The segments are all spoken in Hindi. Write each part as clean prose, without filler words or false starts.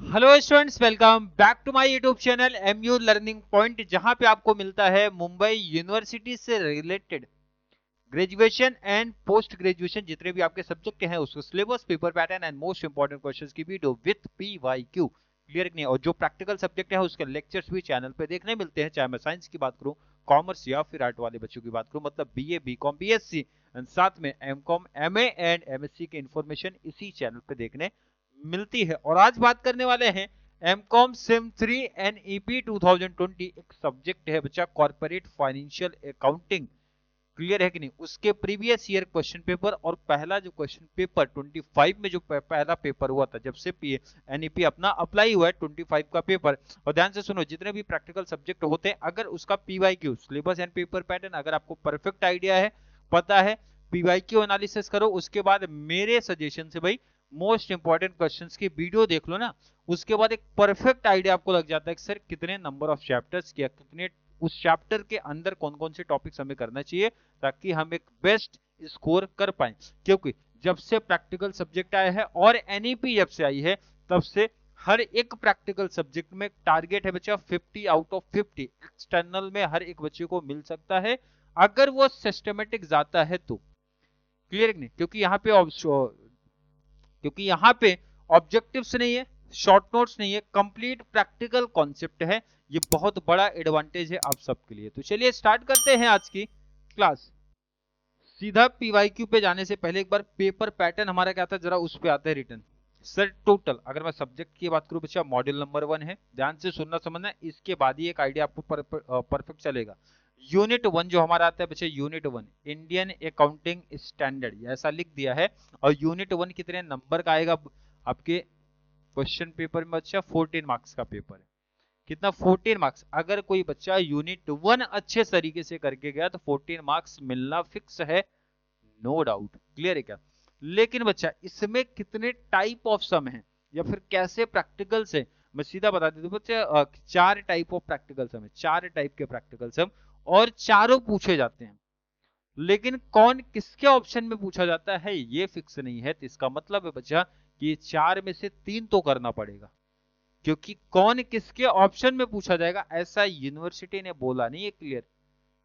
Hello students, welcome back to my YouTube channel MU learning point, जहां पे आपको मिलता है मुंबई यूनिवर्सिटी से related graduation and post graduation जितने भी आपके सब्जेक्ट हैं उसको syllabus, paper pattern and most important questions की वीडियो विद पीवाईक्यू। क्लियर नहीं? और जो प्रैक्टिकल सब्जेक्ट है उसके लेक्चर्स भी चैनल पे देखने मिलते हैं, चाहे मैं साइंस की बात करूं, कॉमर्स या फिर आर्ट वाले बच्चों की बात करूं, मतलब बीए, बीकॉम, बीएससी एंड साथ में एमकॉम, एमए एंड एमएससी की इंफॉर्मेशन इसी चैनल पे देखने मिलती है। और आज बात करने वाले हैं एमकॉम सिम 3 एनईपी 2020। एक सब्जेक्ट है बच्चा कॉर्पोरेट फाइनेंशियल अकाउंटिंग। क्लियर है कि नहीं? उसके प्रीवियस ईयर क्वेश्चन पेपर और पहला जो क्वेश्चन पेपर 25 में जो पहला पेपर हुआ था, जब से एनईपी अपना अप्लाई हुआ है 25 का पेपर। और ध्यान से सुनो, जितने भी प्रैक्टिकल सब्जेक्ट होते हैं, अगर उसका PYQ syllabus and paper pattern अगर आपको परफेक्ट आइडिया है, पता है, पीवाईक्यू एनालिसिस करो, उसके बाद मेरे सजेशन से भाई मोस्ट इंपॉर्टेंट क्वेश्चंस की वीडियो देख लो ना, उसके बाद एक परफेक्ट आइडिया आपको लग जाता है कि सर कितने नंबर ऑफ चैप्टर्स किया, कितने उस चैप्टर के अंदर कौन कौन से टॉपिक्स हमें करना चाहिए, ताकि हम एक बेस्ट स्कोर कर पाए। क्योंकि जब से प्रैक्टिकल सब्जेक्ट आया है और एनईपी जब से आई है, तब से हर एक प्रैक्टिकल सब्जेक्ट में टारगेट है बच्चा 50 आउट ऑफ 50 एक्सटर्नल में हर एक बच्चे को मिल सकता है, अगर वो सिस्टमेटिक जाता है तो। क्लियर नहीं? क्योंकि यहाँ पे ऑब्जेक्टिव्स नहीं है, शॉर्ट नोट्स नहीं है, कंप्लीट प्रैक्टिकल कॉन्सेप्ट है। ये बहुत बड़ा एडवांटेज है आप सबके लिए। तो चलिए स्टार्ट करते हैं आज की क्लास। सीधा पीवाईक्यू पे जाने से पहले एक बार पेपर पैटर्न हमारा क्या था, जरा उस पे आते हैं रिटर्न। सर टोटल अगर मैं सब्जेक्ट की बात करूं बच्चा, मॉड्यूल नंबर 1 है, ध्यान से सुनना समझना, इसके बाद ही एक आइडिया आपको परफेक्ट चलेगा। यूनिट 1 जो हमारा आता है बच्चे, यूनिट 1 इंडियन अकाउंटिंग स्टैंडर्ड, ऐसा लिख दिया है। और यूनिट 1 कितने नंबर का आएगा आपके क्वेश्चन पेपर में बच्चा? 14 मार्क्स का पेपर है। कितना? 14 मार्क्स। अगर कोई बच्चा यूनिट 1 अच्छे तरीके से करके गया तो 14 मार्क्स मिलना फिक्स है, नो डाउट। क्लियर है क्या? लेकिन बच्चा इसमें कितने टाइप ऑफ सम है या फिर कैसे प्रैक्टिकल से, मैं सीधा बता देता हूं बच्चा, 4 टाइप ऑफ प्रैक्टिकल सम है, 4 टाइप के प्रैक्टिकल सम, और चारों पूछे जाते हैं। लेकिन कौन किसके ऑप्शन में पूछा जाता है ये फिक्स नहीं है, तो इसका मतलब है बच्चा कि 4 में से 3 तो करना पड़ेगा। क्योंकि कौन किसके ऑप्शन में पूछा जाएगा ऐसा यूनिवर्सिटी ने बोला नहीं है क्लियर।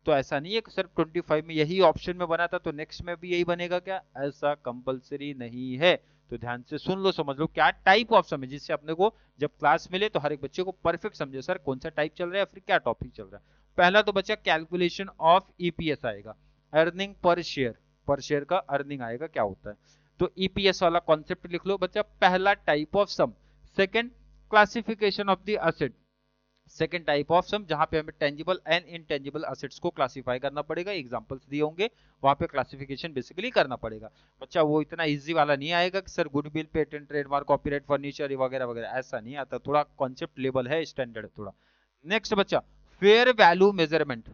तो ऐसा नहीं है कि सर 25 में यही ऑप्शन में बना था तो नेक्स्ट में भी यही बनेगा, क्या ऐसा कंपलसरी नहीं है। तो ध्यान से सुन लो, समझ लो क्या टाइप ऑफ सम है, जिससे अपने को जब क्लास मिले तो हर एक बच्चे को परफेक्ट समझे सर कौन सा टाइप चल रहा है, फिर क्या टॉपिक चल रहा है। पहला तो बच्चा कैलकुलेशन ऑफ ईपीएस आएगा, अर्निंग पर शेयर का अर्निंग आएगा क्या होता है। तो ईपीएस वाला कॉन्सेप्ट लिख लो बच्चा, पहला type of sum. Second, classification of the asset, second type of sum, जहां पे हमें टेंजिबल एंड इनटेंजिबल असेट्स को क्लासिफाई करना पड़ेगा, एग्जांपल्स दिए होंगे, वहां पे क्लासिफिकेशन बेसिकली करना पड़ेगा। बच्चा वो इतना इजी वाला नहीं आएगा कि sir goodwill, patent, trademark, copyright, furniture वगैरह वगैरह, ऐसा नहीं आता, थोड़ा कॉन्सेप्ट लेवल है, स्टैंडर्ड थोड़ा। नेक्स्ट बच्चा, fair value measurement,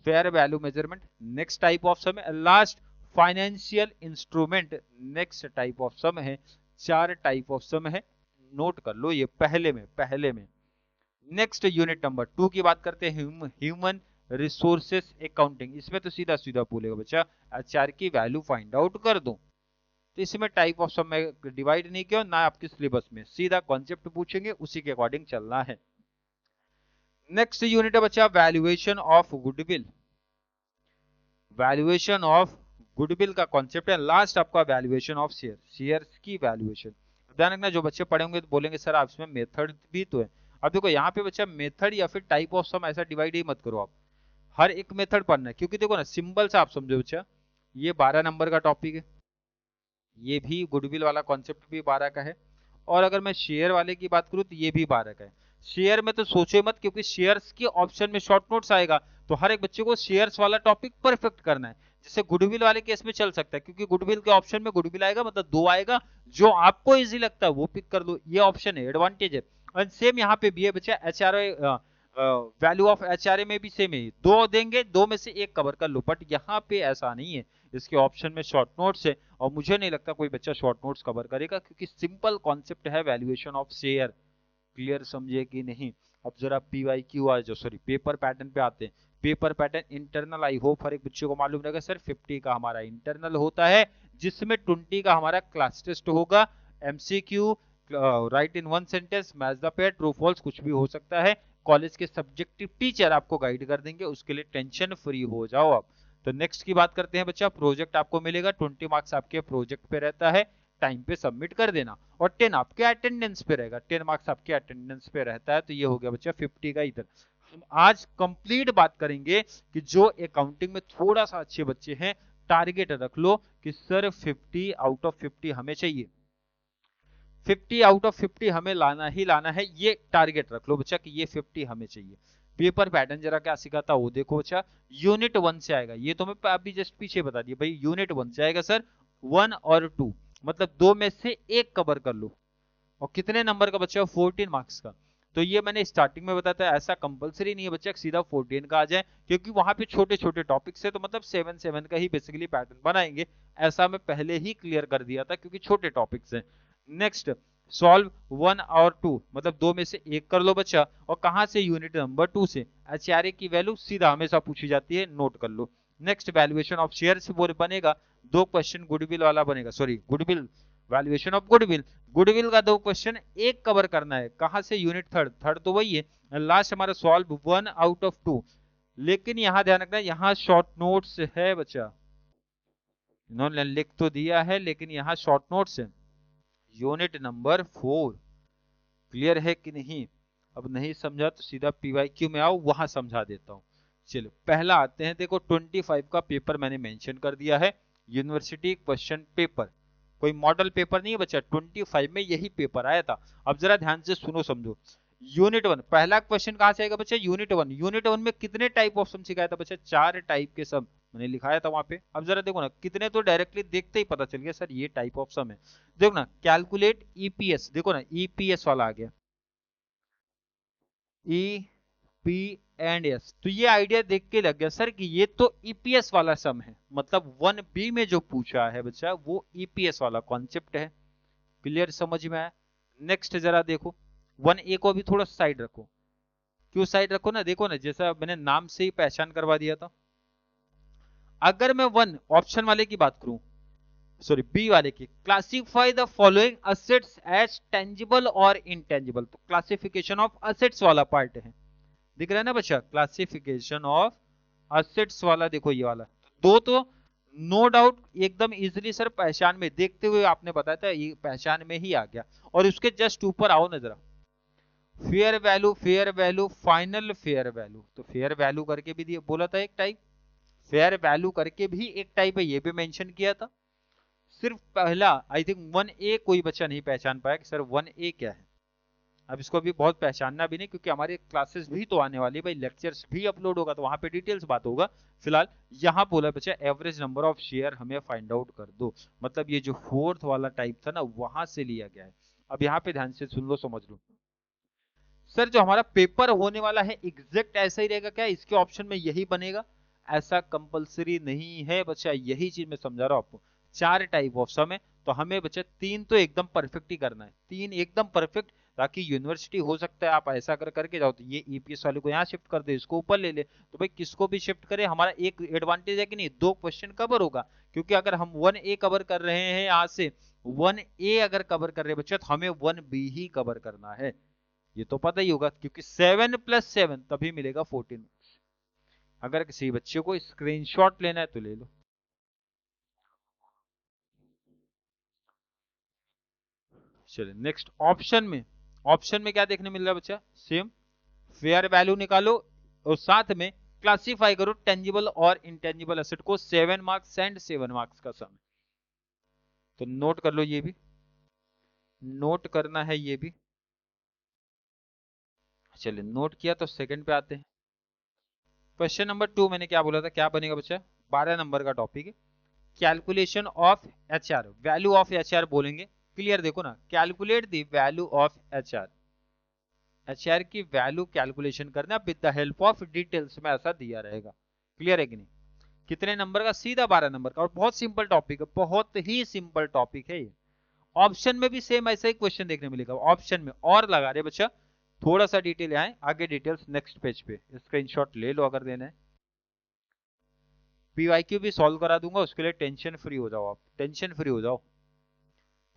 fair value measurement next type of sum है। Last, financial instrument next type of sum है। 4 टाइप ऑफ सम है, नोट कर लो ये पहले में। नेक्स्ट यूनिट नंबर 2 की बात करते हैं, ह्यूमन रिसोर्सेस अकाउंटिंग। इसमें तो सीधा सीधा बोलेगा बच्चा एचआर की वैल्यू फाइंड आउट कर दो। तो इसमें टाइप ऑफ सम में डिवाइड नहीं किया ना आपके सिलेबस में, सीधा कॉन्सेप्ट पूछेंगे उसी के अकॉर्डिंग चलना है। नेक्स्ट यूनिट है बच्चा valuation of goodwill, valuation of goodwill का कॉन्सेप्ट है। लास्ट आपका वैल्यूएशन ऑफ शेयर्स की वैल्यूएशन। ध्यान रखना, जो बच्चे पढ़े होंगे तो बोलेंगे सर आप इसमें मेथड भी तो है। अब देखो यहाँ पे बच्चा मेथड या फिर टाइप ऑफ सम ऐसा डिवाइड ही मत करो आप, हर एक मेथड पढ़ना है। क्योंकि देखो ना, सिंबल से आप समझो बच्चा, ये 12 नंबर का टॉपिक है, ये भी गुडविल वाला कॉन्सेप्ट भी 12 का है, और अगर मैं शेयर वाले की बात करूं तो ये भी 12 का है। शेयर में तो सोचो मत, क्योंकि शेयर्स के ऑप्शन में शॉर्ट नोट्स आएगा, तो हर एक बच्चे को शेयर्स वाला टॉपिक परफेक्ट करना है। जैसे गुडविल वाले केस में चल सकता है, क्योंकि गुडविल के ऑप्शन में गुडविल आएगा, मतलब 2 आएगा, जो आपको इजी लगता है वो पिक कर लो, ये ऑप्शन है, एडवांटेज है। और सेम यहाँ पे भी है बच्चा, एचआरए वैल्यू ऑफ एचआरए में भी सेम है, 2 देंगे, 2 में से 1 कवर कर लो, बट यहाँ पे ऐसा नहीं है, इसके ऑप्शन में शॉर्ट नोट्स है, और मुझे नहीं लगता कोई बच्चा शॉर्ट नोट्स कवर करेगा, क्योंकि सिंपल कॉन्सेप्ट है वैल्यूएशन ऑफ शेयर। क्लियर समझे कि नहीं? अब जरा पीवाईक्यू आ जो सॉरी पेपर पैटर्न पे आते हैं। Paper pattern internal, I hope हर एक बच्चे को मालूम रहेगा सर, 50 का हमारा इंटरनल होता है, जिसमें 20 का हमारा क्लास टेस्ट होगा, MCQ, right in one sentence, match the pair, true false कुछ भी हो सकता है। कॉलेज के सब्जेक्टिव टीचर आपको गाइड कर देंगे, उसके लिए टेंशन फ्री हो जाओ आप। तो नेक्स्ट की बात करते हैं बच्चा, प्रोजेक्ट आपको मिलेगा, 20 मार्क्स आपके प्रोजेक्ट पे रहता है, टाइम पे सबमिट कर देना, और 10 आपके अटेंडेंस पे रहेगा, 10 मार्क्स आपके अटेंडेंस पे रहता है। तो ये हो गया बच्चा 50 का इधर। हम आज कंप्लीट बात करेंगे कि जो अकाउंटिंग में थोड़ा सा अच्छे बच्चे हैं, टारगेट रख लो कि सर 50 आउट ऑफ 50 हमें चाहिए, 50 आउट ऑफ 50 हमें लाना ही लाना है, ये टारगेट रख लो बच्चा कि ये 50 हमें चाहिए। पेपर पैटर्न जरा क्या सिखाता वो देखो बच्चा, यूनिट 1 से आएगा, ये तो मैं अभी जस्ट पीछे बता दिया भाई, यूनिट 1 से आएगा सर, 1 और 2 मतलब दो में से एक कवर कर लो। और कितने नंबर का बच्चा, 14 मार्क्स का। तो ये मैंने स्टार्टिंग में बताया था, ऐसा कंपलसरी नहीं है बच्चा सीधा 14 का आ जाए, क्योंकि वहां पे छोटे छोटे टॉपिक्स है, तो मतलब 7 का ही बेसिकली पैटर्न बनाएंगे, ऐसा मैं पहले ही क्लियर कर दिया था क्योंकि छोटे टॉपिक्स हैं। नेक्स्ट, सॉल्व 1 और 2 मतलब दो में से एक कर लो बच्चा, और कहां से, यूनिट नंबर 2 से। एचआरए की वैल्यू सीधा हमेशा पूछी जाती है, नोट कर लो। नेक्स्ट, वैल्यूएशन ऑफ शेयर्स वो बनेगा, दो क्वेश्चन गुडविल वाला बनेगा, sorry goodwill, valuation of goodwill, goodwill का दो क्वेश्चन एक कवर करना है, कहां से, यूनिट थर्ड, थर्ड तो वही है। लास्ट हमारा सॉल्व 1 आउट ऑफ 2, लेकिन यहां ध्यान रखना यहां शॉर्ट नोट्स है बच्चा, इन्होंने लिख तो दिया है लेकिन यहाँ शॉर्ट नोट्स है, यूनिट नंबर 4। क्लियर है कि नहीं? अब नहीं समझा तो सीधा पीवाईक्यू में आओ, वहां समझा देता हूं। चलो पहला आते हैं, देखो 25 का पेपर मैंने मेंशन कर दिया है, यूनिवर्सिटी क्वेश्चन पेपर, कोई मॉडल पेपर नहीं है बच्चा, 25 में यही पेपर आया था। अब जरा ध्यान से सुनो समझो, यूनिट 1 पहला क्वेश्चन कहां से आएगा बच्चा, यूनिट 1, यूनिट 1 में कितने टाइप ऑफ सम सिखाया था बच्चा, 4 टाइप के सम मैंने लिखाया था वहां पे। अब जरा देखो ना, कितने तो डायरेक्टली देखते ही पता चल गया सर ये टाइप ऑफ सम है। देखो ना, कैलकुलेट ईपीएस, देखो ना ईपीएस वाला आ गया, ई पी एंड एस, तो ये आइडिया देख के लग गया सर कि ये तो ईपीएस वाला सम है, मतलब 1B में जो पूछा है बच्चा वो ईपीएस वाला कॉन्सेप्ट है। क्लियर, समझ में आया? नेक्स्ट जरा देखो, 1A को भी थोड़ा साइड रखो, क्यों साइड रखो ना, देखो ना जैसा मैंने नाम से ही पहचान करवा दिया था। अगर मैं 1 ऑप्शन वाले की बात करूं, सॉरी बी वाले की, classify the following assets as tangible और इनटेंजिबल, तो क्लासिफिकेशन ऑफ असेट्स वाला पार्ट है, दिख रहा है ना बच्चा, क्लासिफिकेशन ऑफ असेट्स वाला, देखो ये वाला दो तो नो डाउट एकदम इजीली सर पहचान में देखते हुए आपने बताया था, ये पहचान में ही आ गया। और उसके जस्ट ऊपर आओ ना जरा, fair value final fair value, तो फेयर वैल्यू करके भी दिया, बोला था एक टाइप, फेयर वैल्यू करके भी एक टाइप है, ये भी मेंशन किया था। सिर्फ पहला आई थिंक 1A कोई बच्चा नहीं पहचान पाया कि सर 1A क्या है। अब इसको भी बहुत पहचानना भी नहीं, क्योंकि हमारे क्लासेस भी तो आने वाली है भाई, लेक्चर्स भी अपलोड होगा तो वहां पे डिटेल्स बात होगा। फिलहाल यहाँ बोला बच्चा एवरेज नंबर ऑफ शेयर हमें फाइंड आउट कर दो, मतलब ये जो फोर्थ वाला टाइप था ना वहां से लिया गया है। अब यहाँ पे ध्यान से सुन लो, समझ लो, सर जो हमारा पेपर होने वाला है एग्जैक्ट ऐसा ही रहेगा क्या, इसके ऑप्शन में यही बनेगा, ऐसा कंपलसरी नहीं है बच्चा, यही चीज मैं समझा रहा हूं आपको। 4 टाइप ऑफ सम है, तो हमें बच्चा 3 तो एकदम परफेक्ट ही करना है, 3 एकदम परफेक्ट, ताकि यूनिवर्सिटी हो सकता है आप ऐसा करके जाओ तो ये ईपीएस वाले को यहाँ शिफ्ट कर दे, इसको ऊपर ले ले, तो भाई किसको भी शिफ्ट करे, हमारा एक एडवांटेज है कि नहीं, 2 क्वेश्चन कवर होगा। क्योंकि अगर हम 1A कवर कर रहे हैं यहाँ से, 1A अगर कवर कर रहे हैं बच्चा, तो हमें 1B ही कवर करना है, ये तो पता ही होगा, क्योंकि 7 + 7 तभी मिलेगा 14। अगर किसी बच्चे को स्क्रीनशॉट लेना है तो ले लो। चलिए नेक्स्ट, ऑप्शन में क्या देखने मिल रहा है बच्चा, सेम, फेयर वैल्यू निकालो और साथ में क्लासिफाई करो टेंजिबल और इंटेंजिबल एसेट को, 7 मार्क्स एंड 7 मार्क्स का सम, तो नोट कर लो, ये भी नोट करना है, ये भी। चलिए नोट किया, तो सेकंड पे आते हैं। क्वेश्चन नंबर 2 मैंने क्या बोला था, क्या बनेगा बच्चा, 12 नंबर का टॉपिक है, calculation of HR, value of HR बोलेंगे। क्लियर, देखो ना, calculate the value of HR, HR की वैल्यू कैलकुलेशन करना with the help of details में, ऐसा दिया रहेगा। क्लियर है कि नहीं? कितने नंबर का, सीधा 12 नंबर का, और बहुत सिंपल टॉपिक है, बहुत ही सिंपल टॉपिक है ये। ऑप्शन में भी सेम ऐसा ही क्वेश्चन देखने मिलेगा, ऑप्शन में और लगा रहे बच्चा, थोड़ा सा डिटेल आए आगे, डिटेल्स नेक्स्ट पेज पे, स्क्रीनशॉट ले लो अगर देना है। पीवाईक्यू भी सॉल्व करा दूंगा, उसके लिए टेंशन फ्री हो जाओ, आप टेंशन फ्री हो जाओ।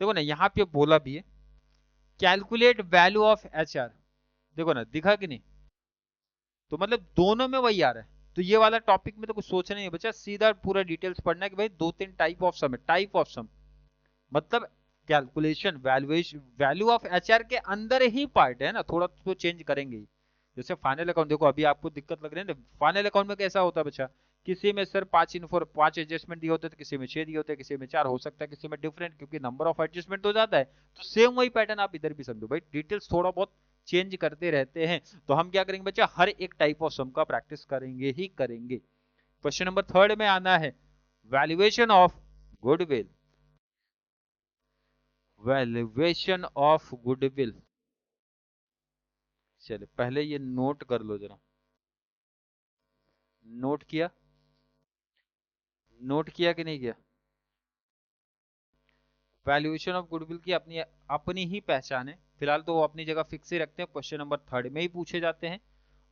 देखो ना यहाँ पे बोला भी है, कैलकुलेट वैल्यू ऑफ HR, देखो ना दिखा कि नहीं, तो मतलब दोनों में वही आ रहा है। तो ये वाला टॉपिक में तो कुछ सोचना नहीं है बच्चा, सीधा पूरा डिटेल्स पढ़ना है कि भाई दो तीन टाइप ऑफ सम है, टाइप ऑफ सम मतलब calculation valuation value of HR के अंदर ही पार्ट है ना, थोड़ा तो चेंज करेंगे ही। जैसे फाइनल अकाउंट देखो, अभी आपको दिक्कत लग रही है ना, फाइनल अकाउंट में कैसा होता है बच्चा, किसी में सर 5 एडजस्टमेंट दिए होते हैं, तो किसी में 6 दिए होते हैं, किसी में 4 हो सकता है, किसी में डिफरेंट, क्योंकि नंबर ऑफ एडजस्टमेंट तो ज्यादा है। तो सेम वही पैटर्न आप इधर भी समझो भाई, डिटेल्स थोड़ा बहुत चेंज करते रहते हैं। तो हम क्या करेंगे बच्चा, हर एक टाइप ऑफ सम का प्रैक्टिस करेंगे ही करेंगे। क्वेश्चन नंबर 3 में आना है, valuation of goodwill, valuation of goodwill. चलिए पहले ये नोट कर लो जरा, नोट किया, नोट किया कि नहीं किया। वैल्यूएशन ऑफ गुडविल की अपनी अपनी ही पहचान है, फिलहाल तो वो अपनी जगह फिक्स ही रखते हैं, क्वेश्चन नंबर 3 में ही पूछे जाते हैं।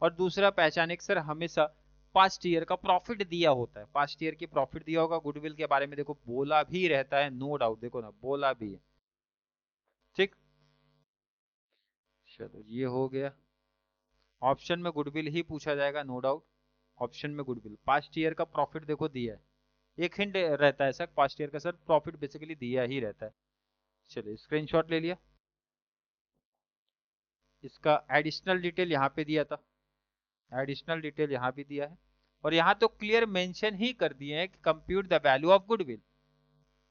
और दूसरा पहचान एक सर हमेशा पास्ट ईयर का प्रॉफिट दिया होता है, पास्ट ईयर की प्रॉफिट दिया होगा गुडविल के बारे में, देखो बोला भी रहता है, नो डाउट, देखो ना बोला भी है। ठीक, चलो ये हो गया। ऑप्शन में गुडविल ही पूछा जाएगा नो डाउट, ऑप्शन में गुडविल पास्ट ईयर का प्रॉफिट देखो दिया है, एक हिंट रहता है सर पास्ट ईयर का, सर प्रॉफिट बेसिकली दिया ही रहता है। चलिए स्क्रीनशॉट ले लिया, इसका एडिशनल डिटेल यहाँ पे दिया था, एडिशनल डिटेल यहाँ भी दिया है, और यहाँ तो क्लियर मेंशन ही कर दिए हैं कि compute the value of goodwill.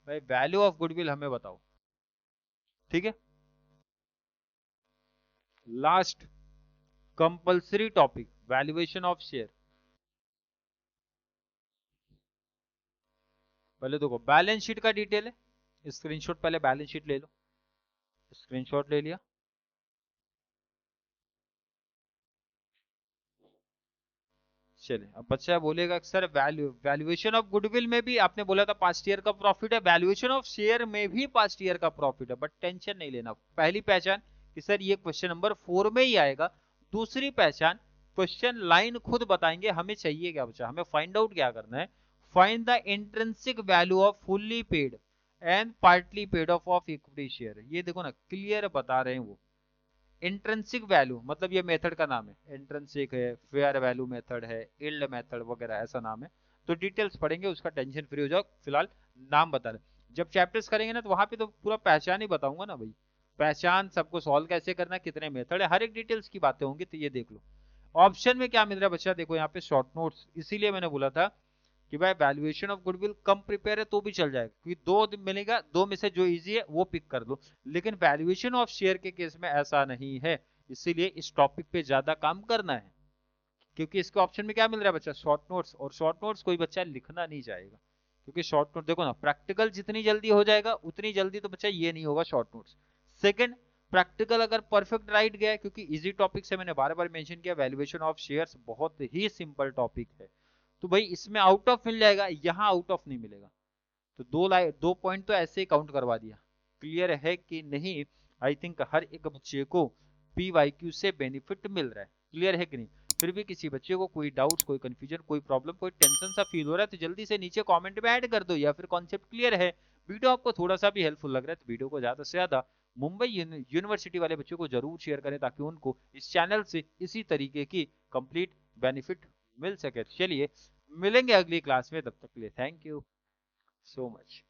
भाई वैल्यू ऑफ गुडविल हमें बताओ, ठीक है। Last compulsory topic, valuation of share. पहले देखो बैलेंस शीट का डिटेल है, स्क्रीनशॉट पहले बैलेंस शीट ले लो, स्क्रीनशॉट ले लिया। चलिए अब बच्चा बोलेगा सर वैल्यूएशन ऑफ गुडविल में भी आपने बोला था पास्ट ईयर का प्रॉफिट है, वैल्यूएशन ऑफ शेयर में भी पास्ट ईयर का प्रॉफिट है, बट टेंशन नहीं लेना। पहली पहचान कि सर ये क्वेश्चन नंबर 4 में ही आएगा। दूसरी पहचान, क्वेश्चन लाइन खुद बताएंगे, हमें चाहिए क्या बच्चा, हमें फाइंड आउट क्या करना है, find the intrinsic value off fully paid and partly paid of equity share. ये देखो ना क्लियर बता रहे हैं वो, इंट्रिंसिक वैल्यू मतलब ये मेथड का नाम है, इंट्रिंसिक है, फेयर वैल्यू मेथड है, इल्ड मेथड वगैरह ऐसा नाम है। तो डिटेल्स पढ़ेंगे, उसका टेंशन फ्री हो जाओ, फिलहाल नाम बता रहे। जब चैप्टर्स करेंगे ना तो वहां पे तो पूरा पहचान ही बताऊंगा ना भाई, पहचान सबको सॉल्व कैसे करना, कितने मेथड है, हर एक डिटेल्स की बातें होंगी, तो ये देख लो। ऑप्शन में क्या मिल रहा है बच्चा, देखो यहाँ पे शॉर्ट नोट्स, इसीलिए मैंने बोला था कि भाई valuation of goodwill come prepare है तो भी चल जाएगा, क्योंकि दो दिन मिलेगा, दो में से जो इजी है वो पिक कर लो। लेकिन वैल्यूएशन ऑफ शेयर के केस में ऐसा नहीं है, इसीलिए इस टॉपिक पे ज्यादा काम करना है, क्योंकि इसके ऑप्शन में क्या मिल रहा है बच्चा, शॉर्ट नोट्स, और शॉर्ट नोट्स कोई बच्चा लिखना नहीं चाहेगा, क्योंकि शॉर्ट नोट देखो ना प्रैक्टिकल जितनी जल्दी हो जाएगा उतनी जल्दी तो बच्चा ये नहीं होगा शॉर्ट नोट्स। सेकंड, प्रैक्टिकल अगर परफेक्ट राइट गया, क्योंकि इजी टॉपिक से मैंने बार बार मेंशन किया, वैल्यूएशन ऑफ शेयर्स बहुत ही सिंपल टॉपिक है, तो भाई इसमें आउट ऑफ मिल जाएगा, यहाँ आउट ऑफ नहीं मिलेगा। तो दो पॉइंट तो ऐसे ही काउंट करवा दिया। क्लियर है कि नहीं, आई थिंक हर एक बच्चे को PYQ से बेनिफिट मिल रहा है, क्लियर है कि नहीं। फिर भी किसी बच्चे को कोई डाउट्स, कोई कंफ्यूजन, कोई प्रॉब्लम, कोई टेंशन सा फील हो रहा है तो जल्दी से नीचे कमेंट में ऐड कर दो, या फिर कॉन्सेप्ट क्लियर है, वीडियो आपको थोड़ा सा भी हेल्पफुल लग रहा है तो वीडियो को ज्यादा से ज्यादा मुंबई यूनिवर्सिटी वाले बच्चों को जरूर शेयर करें, ताकि उनको इस चैनल से इसी तरीके की कंप्लीट बेनिफिट मिल सके। चलिए मिलेंगे अगली क्लास में, तब तक के लिए थैंक यू सो मच।